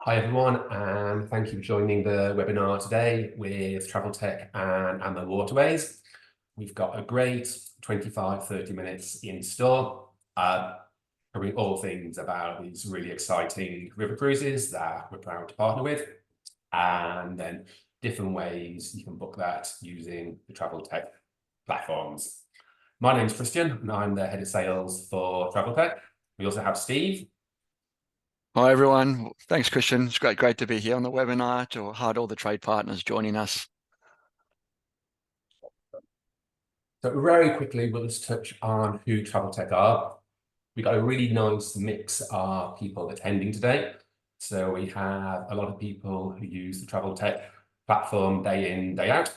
Hi everyone, and thank you for joining the webinar today with Traveltek and AMA Waterways. We've got a great 25-30 minutes in store, covering all things about these really exciting river cruises that we're proud to partner with, and then different ways you can book that using the Traveltek platforms. My name is Christian, and I'm the head of sales for Traveltek. We also have Steve. Hi everyone. Thanks, Christian. It's great to be here on the webinar, to had all the trade partners joining us. So very quickly, we'll just touch on who Traveltek are. We've got a really nice mix of people attending today. So we have a lot of people who use the Traveltek platform day in, day out.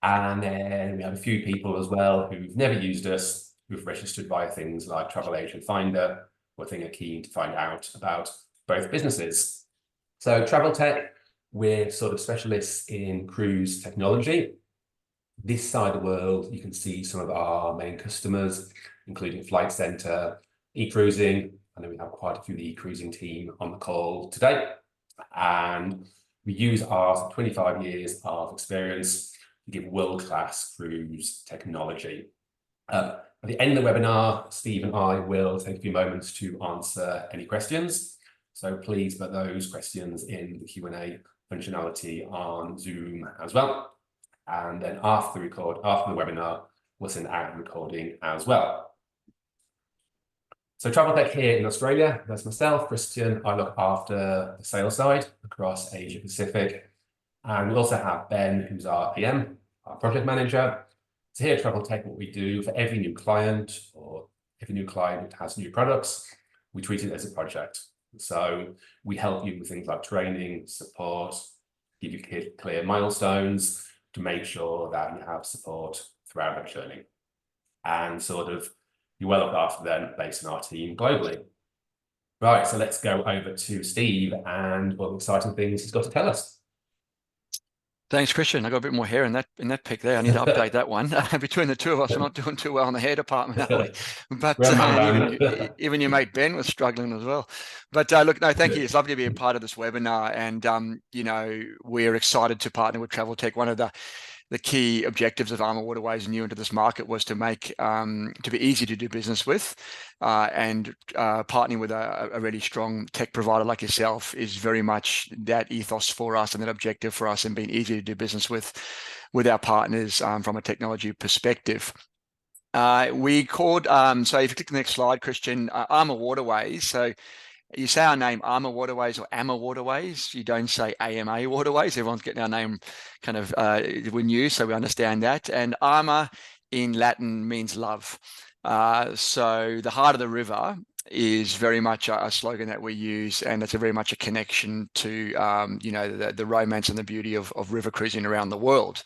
And then we have a few people as well who've never used us, who've registered via things like Travel Agent Finder, or think are keen to find out about both businesses. So Traveltek, we're sort of specialists in cruise technology. This side of the world, you can see some of our main customers, including Flight Centre, eCruising. I know we have quite a few of the eCruising team on the call today. And we use our 25 years of experience to give world-class cruise technology. At the end of the webinar, Steve and I will take a few moments to answer any questions. So please put those questions in the Q&A functionality on Zoom as well. And then after the webinar, we'll send out a recording as well. So Traveltek here in Australia, that's myself, Christian. I look after the sales side across Asia Pacific. And we also have Ben, who's our PM, our project manager. So here at Traveltek, what we do for every new client or every new client has new products, we treat it as a project. So we help you with things like training, support, give you clear milestones to make sure that you have support throughout that journey. And sort of you're well looked after then based on our team globally. Right, so let's go over to Steve and what exciting things he's got to tell us. Thanks, Christian. I got a bit more hair in that pic there. I need to update that one. Between the two of us, we're not doing too well in the hair department, are we? But even your mate Ben was struggling as well. But look, no, thank you. It's lovely to be a part of this webinar, and we're excited to partner with Traveltek. One of the key objectives of AMA Waterways new into this market was to make to be easy to do business with, and partnering with a really strong tech provider like yourself is very much that ethos for us and that objective for us, and being easy to do business with our partners from a technology perspective. We called, so if you click the next slide, Christian, AMA Waterways. So you say our name AMA Waterways or AMA Waterways. You don't say AMA Waterways. Everyone's getting our name kind of we're new, so we understand that. And AMA in Latin means love. So the heart of the river is very much a slogan that we use, and it's very much a connection to the romance and the beauty of river cruising around the world.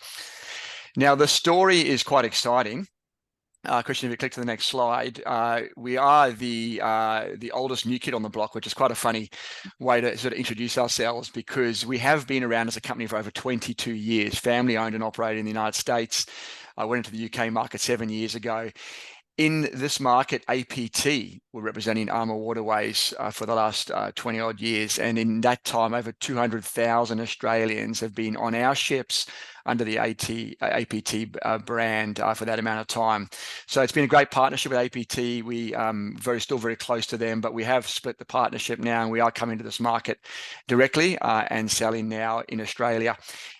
Now the story is quite exciting. Christian, if you click to the next slide, we are the oldest new kid on the block, which is quite a funny way to sort of introduce ourselves, because we have been around as a company for over 22 years, family owned and operated in the United States. I went into the UK market 7 years ago. In this market, APT were representing AMA Waterways for the last 20 odd years. And in that time, over 200,000 Australians have been on our ships under the APT brand for that amount of time. So it's been a great partnership with APT. We still very close to them, but we have split the partnership now, and we are coming to this market directly and selling now in Australia.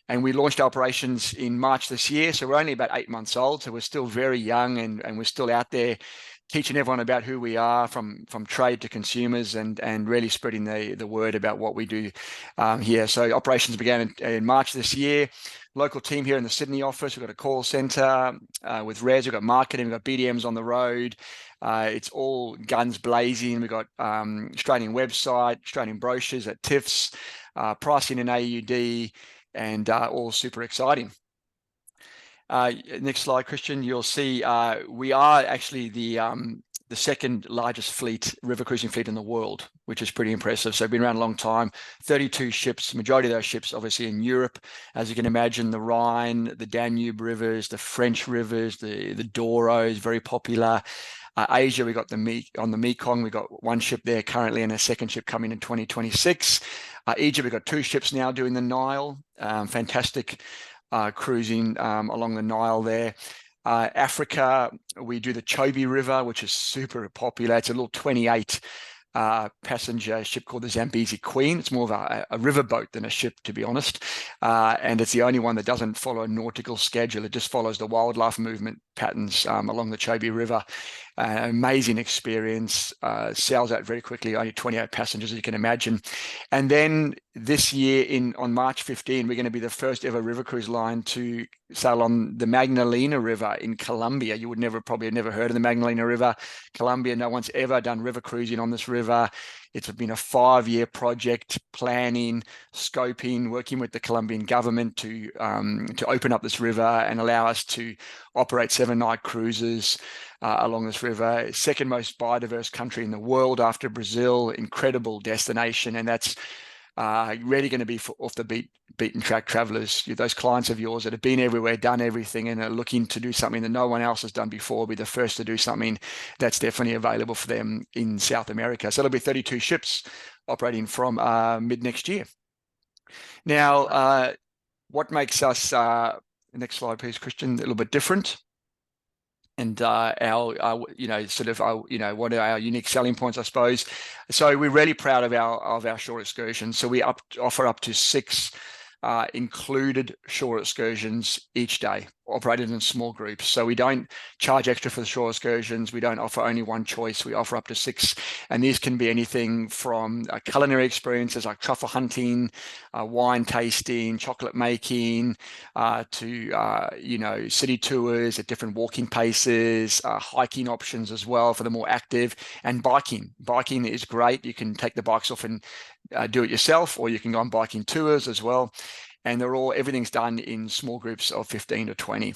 And we launched operations in March this year. So we're only about 8 months old. So we're still very young, and we're still out there teaching everyone about who we are, from trade to consumers, and really spreading the word about what we do here. So operations began in March this year. Local team here in the Sydney office. We've got a call center with Res. We've got marketing. We've got BDMs on the road. It's all guns blazing. We've got Australian website, Australian brochures at TIFFs, pricing in AUD, and all super exciting. Next slide, Christian. You'll see we are actually the second largest river cruising fleet in the world, which is pretty impressive. So we've been around a long time, 32 ships, majority of those ships obviously in Europe. As you can imagine, the Rhine, the Danube rivers, the French rivers, the Douro is very popular. Asia, we got on the Mekong, we got one ship there currently and a second ship coming in 2026. Egypt, we've got 2 ships now doing the Nile. Fantastic cruising along the Nile there. Africa, we do the Chobe River, which is super popular. It's a little 28 passenger ship called the Zambezi Queen. It's more of a riverboat than a ship, to be honest. And it's the only one that doesn't follow a nautical schedule. It just follows the wildlife movement patterns along the Chobe River. Amazing experience, sails out very quickly, only 28 passengers, as you can imagine. And then this year on March 15, we're going to be the first ever river cruise line to sail on the Magdalena River in Colombia. You would probably never heard of the Magdalena River. Colombia, no one's ever done river cruising on this river. It's been a 5-year project, planning, scoping, working with the Colombian government to open up this river and allow us to operate 7-night cruises along this river. Second most biodiverse country in the world after Brazil. Incredible destination, and that's really going to be for off the beaten track travelers. Those clients of yours that have been everywhere, done everything, and are looking to do something that no one else has done before, will be the first to do something that's definitely available for them in South America. So there'll be 32 ships operating from mid next year. Now, what makes us, next slide please, Christian, a little bit different? And what are our unique selling points, I suppose. So we're really proud of our shore excursions. So we offer up to 6 included shore excursions each day, operated in small groups. So we don't charge extra for the shore excursions. We don't offer only one choice. We offer up to 6, and these can be anything from culinary experiences like truffle hunting, wine tasting, chocolate making, to city tours at different walking paces, hiking options as well for the more active, and biking. Biking is great. You can take the bikes off and do it yourself, or you can go on biking tours as well. And everything's done in small groups of 15 to 20.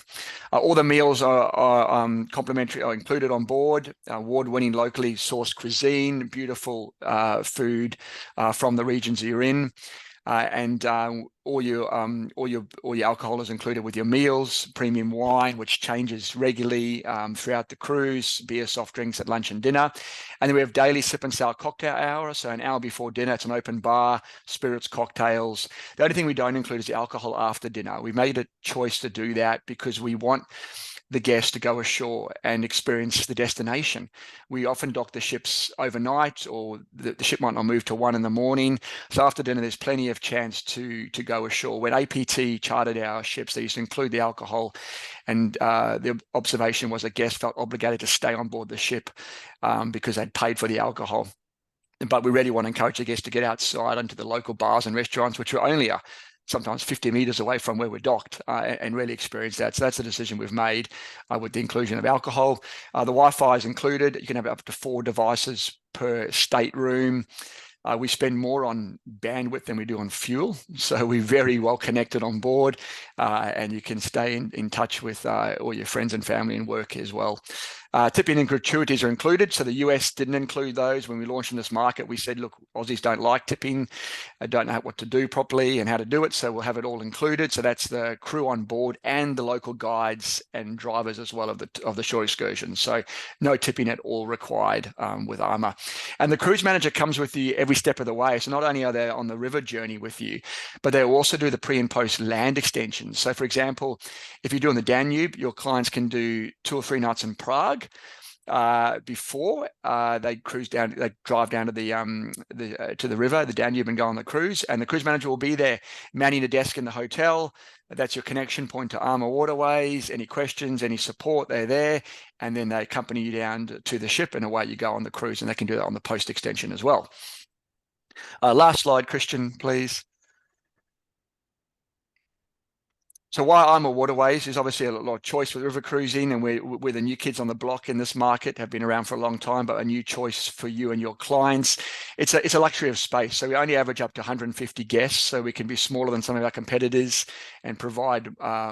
All the meals are complimentary, are included on board. Award-winning locally sourced cuisine, beautiful food from the regions you're in. And all your alcohol is included with your meals, premium wine, which changes regularly throughout the cruise, beer, soft drinks at lunch and dinner. And then we have daily sip and sail cocktail hour. So an hour before dinner, it's an open bar, spirits, cocktails. The only thing we don't include is alcohol after dinner. We made a choice to do that because we want the guests to go ashore and experience the destination. We often dock the ships overnight, or the ship might not move till 1 a.m. So after dinner, there's plenty of chance to go ashore. When APT chartered our ships, they used to include the alcohol, and the observation was that guests felt obligated to stay on board the ship because they'd paid for the alcohol. But we really want to encourage the guests to get outside into the local bars and restaurants, which are only sometimes 50 meters away from where we're docked, and really experience that. So that's the decision we've made with the inclusion of alcohol. The Wi-Fi is included. You can have up to 4 devices per stateroom. We spend more on bandwidth than we do on fuel. So we're very well connected on board, and you can stay in touch with all your friends and family and work as well. Tipping and gratuities are included. So the US didn't include those. When we launched in this market, we said, look, Aussies don't like tipping. They don't know what to do properly and how to do it. So we'll have it all included. So that's the crew on board and the local guides and drivers as well of the shore excursions. So no tipping at all required with AMA. And the cruise manager comes with you every step of the way. So not only are they on the river journey with you, but they also do the pre and post land extensions. So for example, if you're doing the Danube, your clients can do 2 or 3 nights in Prague before they drive down to the river, the Danube, and go on the cruise. And the cruise manager will be there manning a desk in the hotel. That's your connection point to AMA Waterways. Any questions, any support, they're there. And then they accompany you down to the ship, and away you go on the cruise. And they can do that on the post extension as well. Last slide, Christian, please. So why AMA Waterways is obviously a lot of choice with river cruising, and we're the new kids on the block in this market, have been around for a long time, but a new choice for you and your clients. It's a luxury of space. So we only average up to 150 guests, so we can be smaller than some of our competitors and provide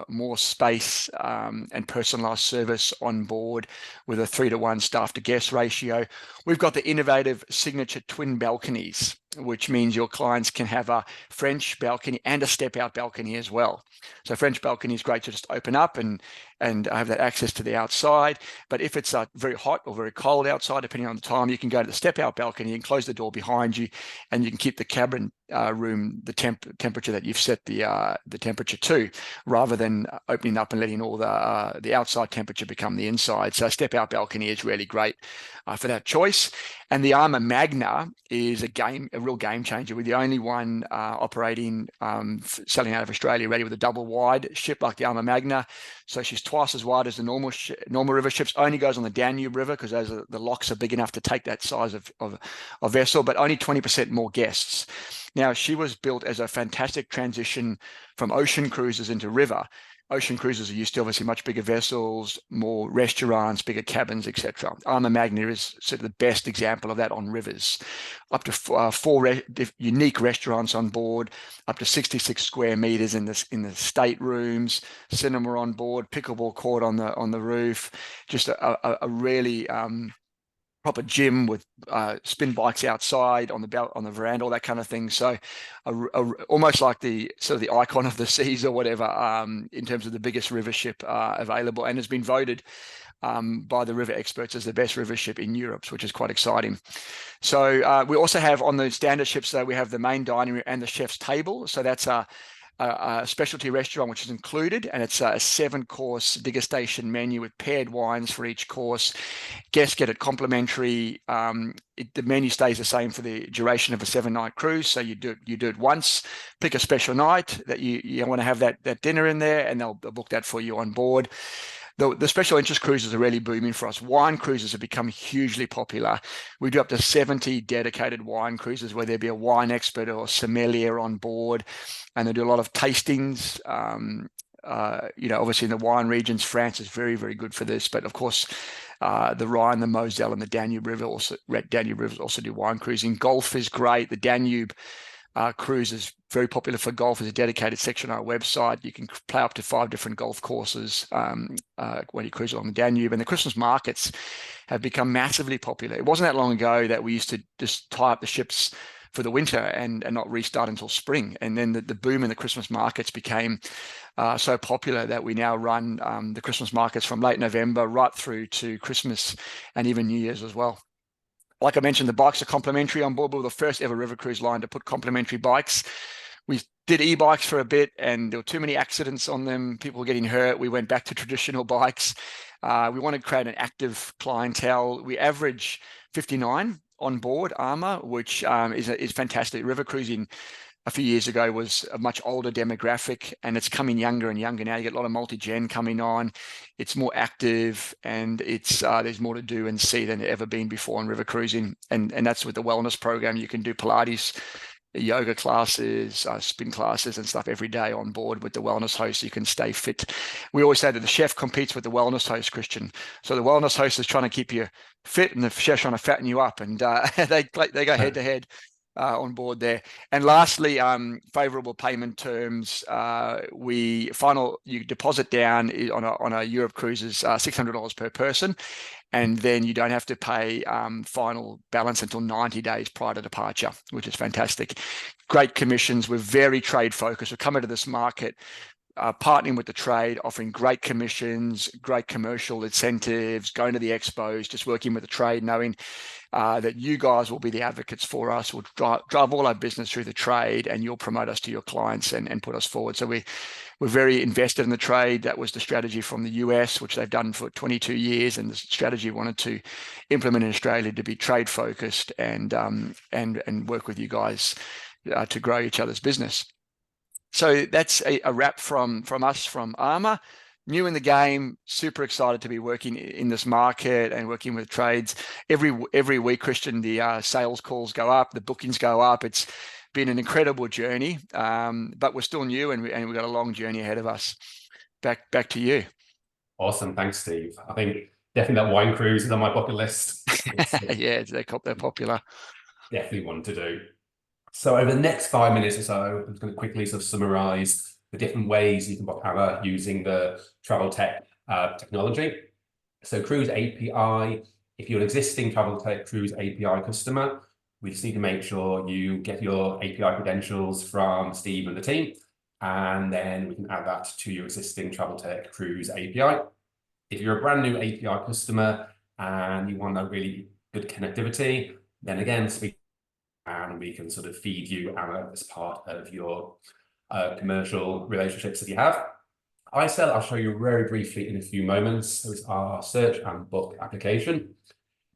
more space and personalized service on board with a 3-to-1 staff to guest ratio. We've got the innovative signature twin balconies. which means your clients can have a French balcony and a step-out balcony as well. So French balcony is great to just open up and have that access to the outside. But if it's very hot or very cold outside, depending on the time, you can go to the step-out balcony and close the door behind you, and you can keep the cabin room the temperature that you've set the temperature to, rather than opening up and letting all the outside temperature become the inside. So step-out balcony is really great for that choice. And the AMA Magna is a real game changer. We're the only one operating, selling out of Australia, ready with a double wide ship like the AMA Magna. So she's twice as wide as the normal river ships. Only goes on the Danube River because the locks are big enough to take that size of vessel, but only 20% more guests. Now, she was built as a fantastic transition from ocean cruises into river. Ocean cruises are used to obviously much bigger vessels, more restaurants, bigger cabins, etc. AMA Magna is sort of the best example of that on rivers. Up to four unique restaurants on board, up to 66 square meters in the staterooms, cinema on board, pickleball court on the roof. Just a really proper gym with spin bikes outside on the veranda, all that kind of thing. So almost like the sort of the icon of the seas or whatever, in terms of the biggest river ship available, and has been voted by the river experts as the best river ship in Europe, which is quite exciting. So we also have on the standard ships, we have the main dining room and the chef's table. So that's a specialty restaurant which is included, and it's a 7-course degustation menu with paired wines for each course. Guests get it complimentary. The menu stays the same for the duration of a 7-night cruise. So you do it once, pick a special night that you want to have that dinner in there, and they'll book that for you on board. The special interest cruises are really booming for us. Wine cruises have become hugely popular. We do up to 70 dedicated wine cruises where there'll be a wine expert or sommelier on board, and they do a lot of tastings. Obviously in the wine regions, France is very, very good for this. But of course, the Rhine, the Moselle, and the Danube River also do wine cruising. Golf is great. The Danube cruise is very popular for golf. There's a dedicated section on our website. You can play up to 5 different golf courses when you cruise along the Danube. And the Christmas markets have become massively popular. It wasn't that long ago that we used to just tie up the ships for the winter and not restart until spring. And then the boom in the Christmas markets became so popular that we now run the Christmas markets from late November right through to Christmas and even New Year's as well. Like I mentioned, the bikes are complimentary on board. We were the first ever river cruise line to put complimentary bikes. We did e-bikes for a bit, and there were too many accidents on them. People were getting hurt. We went back to traditional bikes. We want to create an active clientele. We average 59 on board AMA, which is fantastic. River cruising a few years ago was a much older demographic, and it's coming younger and younger now. You get a lot of multi-gen coming on. It's more active, and it's there's more to do and see than ever been before on river cruising. And that's with the wellness program. You can do Pilates, yoga classes, spin classes and stuff every day on board with the wellness host. You can stay fit. We always say that the chef competes with the wellness host, Christian. So the wellness host is trying to keep you fit, and the chef's trying to fatten you up, and they go head to head on board there. And lastly, favorable payment terms. You deposit down on a Europe cruises $600 per person, and then you don't have to pay final balance until 90 days prior to departure, which is fantastic. Great commissions. We're very trade focused. We're coming to this market partnering with the trade, offering great commissions, great commercial incentives, going to the expos, just working with the trade, knowing that you guys will be the advocates for us. We'll drive all our business through the trade, and you'll promote us to your clients and put us forward. So we're very invested in the trade. That was the strategy from the US, which they've done for 22 years, and the strategy we wanted to implement in Australia to be trade focused and work with you guys to grow each other's business. So that's a wrap from us, from AMA. New in the game, super excited to be working in this market and working with trades. Every week, Christian, the sales calls go up, the bookings go up. It's been an incredible journey, but we're still new, and we've got a long journey ahead of us. Back to you. Awesome, thanks, Steve. I think definitely that wine cruise is on my bucket list. Yeah, they're popular. Definitely one to do. So over the next 5 minutes or so, I'm just going to quickly sort of summarize the different ways you can book AMA using the Traveltek technology. So Cruise API, if you're an existing Traveltek Cruise API customer, we just need to make sure you get your API credentials from Steve and the team, and then we can add that to your existing Traveltek Cruise API. If you're a brand new API customer and you want a really good connectivity, then again, speak and we can sort of feed you AMA as part of your commercial relationships that you have. iSell, I'll show you very briefly in a few moments. So it's our search and book application.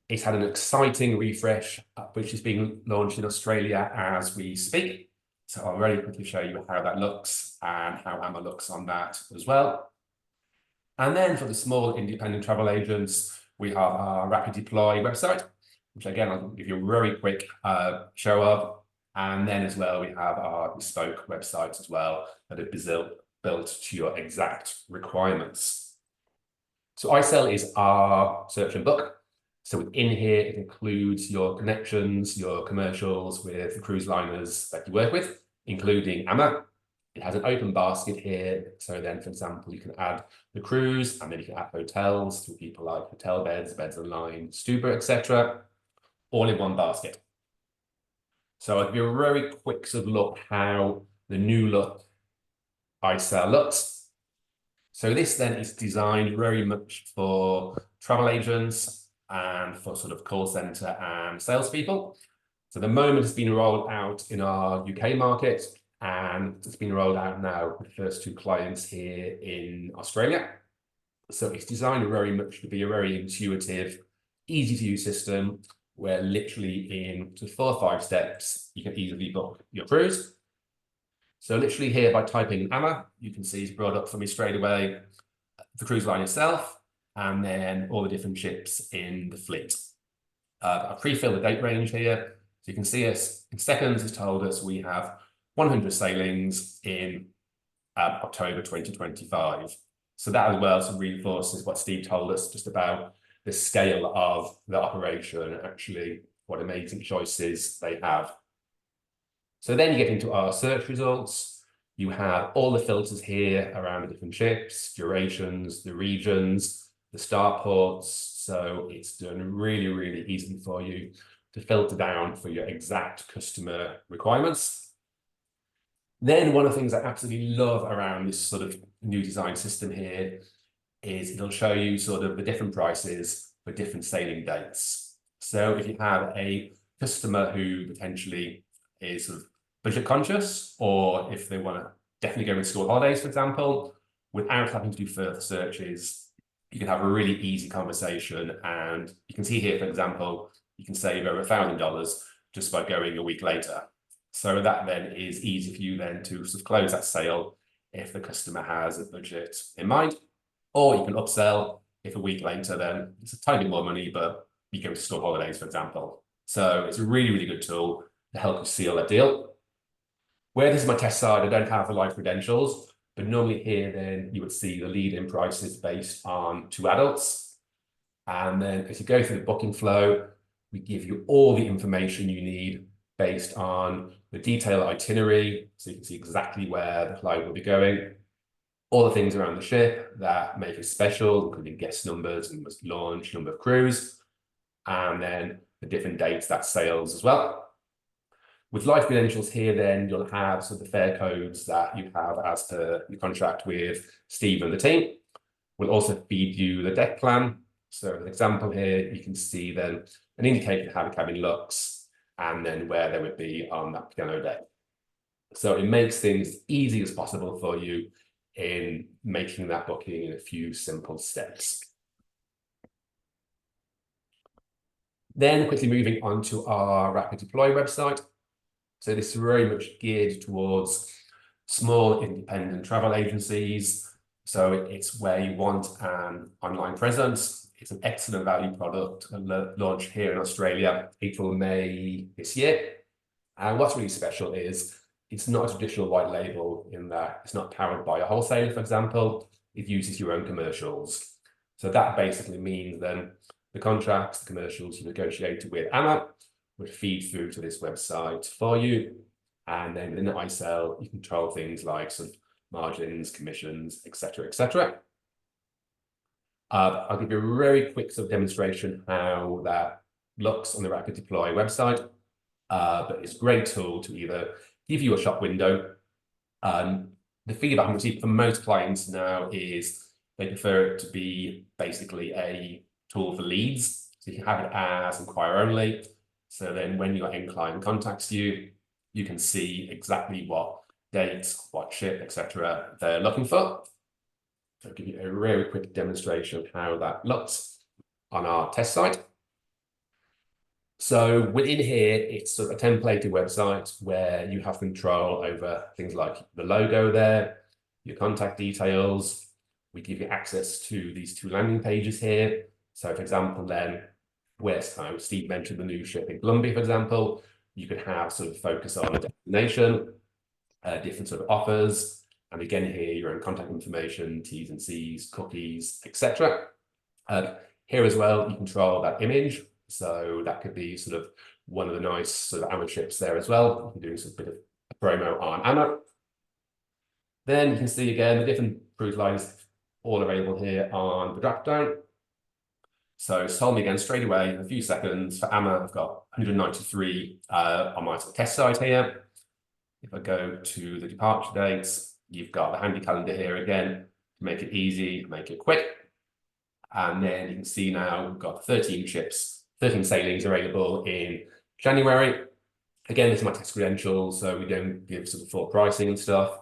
It's had an exciting refresh, which is being launched in Australia as we speak. So I'll very quickly show you how that looks and how AMA looks on that as well. And then for the small independent travel agents, we have our Rapid Deploy website, which again, I'll give you a very quick show of. And then as well, we have our bespoke websites as well that are built to your exact requirements. So iSell is our search and book. So within here, it includes your connections, your commercials with the cruise liners that you work with, including AMA. It has an open basket here. So then, for example, you can add the cruise, and then you can add hotels through people like Hotel Beds, Beds Online, Stuber, etc., all in one basket. So I'll give you a very quick sort of look how the new look iSell looks. So this then is designed very much for travel agents and for sort of call center and salespeople. So the moment it's been rolled out in our UK market, and it's been rolled out now with the first 2 clients here in Australia. So it's designed very much to be a very intuitive, easy to use system where literally in just 4 or 5 steps, you can easily book your cruise. So literally here by typing in AMA, you can see it's brought up for me straight away the cruise line itself, and then all the different ships in the fleet. I pre-filled the date range here. So you can see us in seconds, it's told us we have 100 sailings in October 2025. So that as well sort of reinforces what Steve told us just about the scale of the operation and actually what amazing choices they have. So then you get into our search results. You have all the filters here around the different ships, durations, the regions, the start ports. So it's done really, really easy for you to filter down for your exact customer requirements. Then one of the things I absolutely love around this sort of new design system here is it'll show you sort of the different prices for different sailing dates. So if you have a customer who potentially is sort of budget conscious, or if they want to definitely go with school holidays, for example, without having to do further searches, you can have a really easy conversation. And you can see here, for example, you can save over $1,000 just by going a week later. So that then is easy for you then to sort of close that sale if the customer has a budget in mind, or you can upsell if a week later, then it's a tiny bit more money, but you go to school holidays, for example. So it's a really, really good tool to help you seal that deal. Where this is my test side, I don't have the live credentials, but normally here then you would see the lead-in prices based on 2 adults. And then as you go through the booking flow, we give you all the information you need based on the detailed itinerary, so you can see exactly where the client will be going, all the things around the ship that make it special, including guest numbers and launch, number of crews, and then the different dates that sails as well. With live credentials here, then you'll have sort of the fare codes that you have as per your contract with Steve and the team. We'll also feed you the deck plan. So an example here, you can see then an indicator of how the cabin looks and then where they would be on that piano deck. So it makes things as easy as possible for you in making that booking in a few simple steps. Then quickly moving on to our Rapid Deploy website. So this is very much geared towards small independent travel agencies. So it's where you want an online presence. It's an excellent value product launched here in Australia, April, May this year. And what's really special is it's not a traditional white label in that it's not powered by a wholesaler, for example. It uses your own commercials. So that basically means then the contracts, the commercials you negotiated with AMA would feed through to this website for you. And then within the iSell, you control things like some margins, commissions, etc., etc. I'll give you a very quick sort of demonstration how that looks on the Rapid Deploy website. but it's a great tool to either give you a shop window. The feedback I'm receiving from most clients now is they prefer it to be basically a tool for leads. So you can have it as inquire only. So then when your end client contacts you, you can see exactly what dates, what ship, etc. they're looking for. So I'll give you a really quick demonstration of how that looks on our test site. So within here, it's sort of a templated website where you have control over things like the logo there, your contact details. We give you access to these two landing pages here. So for example, then where Steve mentioned the new ship in Colombia, for example, you could have sort of focus on a destination, different sort of offers. And again, here, your own contact information, T's and C's, cookies, etc. Here as well, you control that image. So that could be sort of one of the nice sort of AMA ships there as well. You're doing some bit of a promo on AMA. Then you can see again the different cruise lines all available here on the drop down. So it's told me again straight away in a few seconds. For AMA, I've got 193 on my test site here. If I go to the departure dates, you've got the handy calendar here again to make it easy, make it quick. And then you can see now we've got 13 ships, 13 sailings available in January. Again, this is my test credentials, so we don't give sort of full pricing and stuff.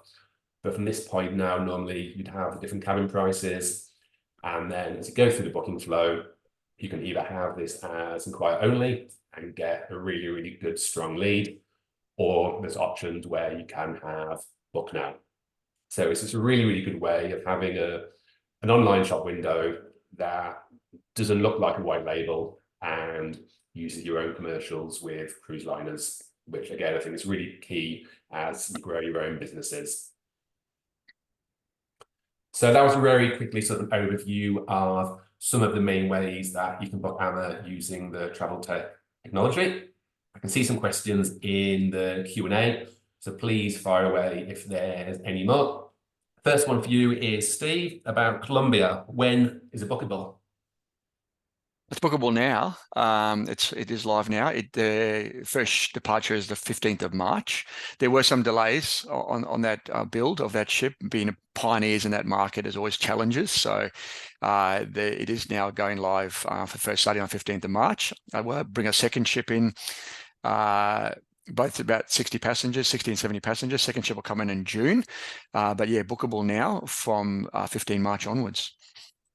But from this point now, normally you'd have the different cabin prices. And then as you go through the booking flow, you can either have this as inquire only and get a really, really good, strong lead, or there's options where you can have book now. So it's just a really, really good way of having an online shop window that doesn't look like a white label and uses your own commercials with cruise liners, which again, I think is really key as you grow your own businesses. So that was very quickly sort of an overview of some of the main ways that you can book AMA using the Traveltek technology. I can see some questions in the Q&A, so please fire away if there's any more. First one for you is Steve about Colombia. When is it bookable? It's bookable now. It is live now. The first departure is the 15th of March. There were some delays on that build of that ship. Being pioneers in that market is always challenges. So it is now going live for first starting on 15th of March. I will bring a second ship in, both about 60 passengers, 60 and 70 passengers. Second ship will come in June. But yeah, bookable now from 15 March onwards.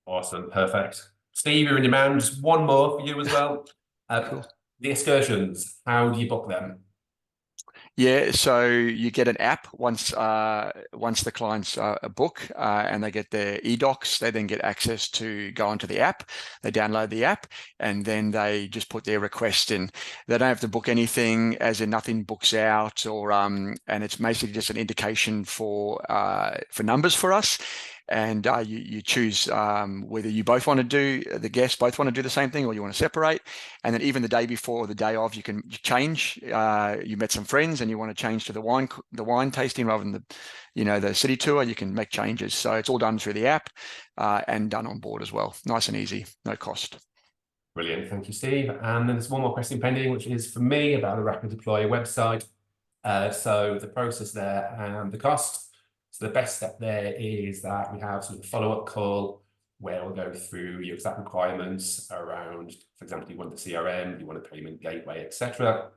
Awesome, perfect. Steve, you're in demand. Just one more for you as well. Cool. The excursions, how do you book them? Yeah, so you get an app once the clients book and they get their e-docs. They then get access to go onto the app. They download the app and then they just put their request in. They don't have to book anything, as in nothing books out, or and it's basically just an indication for numbers for us. And you choose whether you both want to do, the guests both want to do the same thing, or you want to separate. And then even the day before or the day of, you can change. You met some friends and you want to change to the wine tasting rather than the city tour. You can make changes. So it's all done through the app and done on board as well. Nice and easy, no cost. Brilliant, thank you, Steve. And then there's one more question pending, which is for me about the Rapid Deploy website. So the process there and the cost. So the best step there is that we have sort of a follow-up call where we'll go through your exact requirements around, for example, you want the CRM, you want a payment gateway, etc.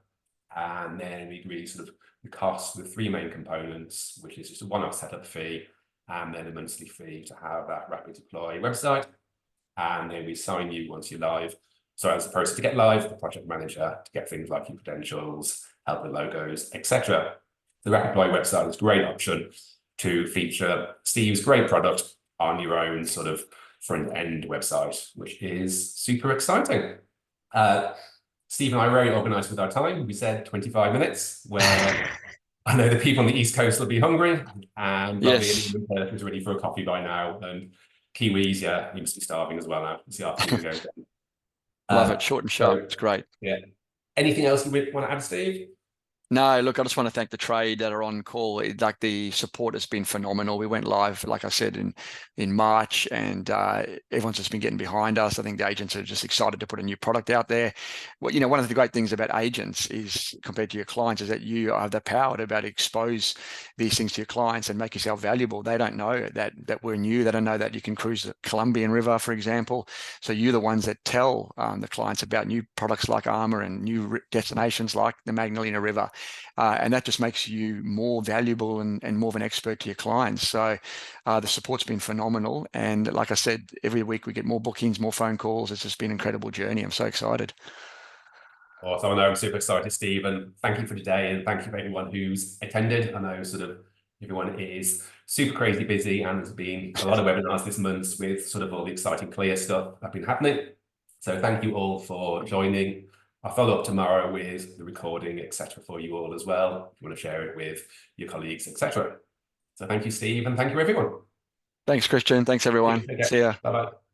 And then we agree sort of the cost with three main components, which is just a one-off setup fee and then a monthly fee to have that Rapid Deploy website. And then we sign you once you're live. So as the process to get live, the project manager to get things like your credentials, help with logos, etc. The Rapid Deploy website is a great option to feature Steve's great product on your own sort of front-end website, which is super exciting. Steve and I are very organized with our time. We said 25 minutes, where I know the people on the East Coast will be hungry, and Yes. Perth is ready for a coffee by now, and Kiwis, yeah, you must be starving as well now. It's the afternoon goes down. Love it, short and sharp. It's great. Yeah. Anything else you want to add, Steve? No, look, I just want to thank the trade that are on call. Like the support has been phenomenal. We went live, like I said, in March, and everyone's just been getting behind us. I think the agents are just excited to put a new product out there. Well, one of the great things about agents is, compared to your clients, is that you have the power to be able to expose these things to your clients and make yourself valuable. They don't know that we're new. They don't know that you can cruise the Colombian River, for example. So you're the ones that tell the clients about new products like AMA and new destinations like the Magdalena River. And that just makes you more valuable and more of an expert to your clients. So the support's been phenomenal. And like I said, every week we get more bookings, more phone calls. It's just been an incredible journey. I'm so excited. Awesome. I know I'm super excited, Steve, and thank you for today, and thank you for everyone who's attended. I know sort of everyone is super crazy busy, and there's been a lot of webinars this month with sort of all the exciting clear stuff that have been happening. So thank you all for joining. I'll follow up tomorrow with the recording, etc., for you all as well, if you want to share it with your colleagues, etc. So thank you, Steve, and thank you, everyone. Thanks, Christian. Thanks, everyone. See ya. Bye-bye.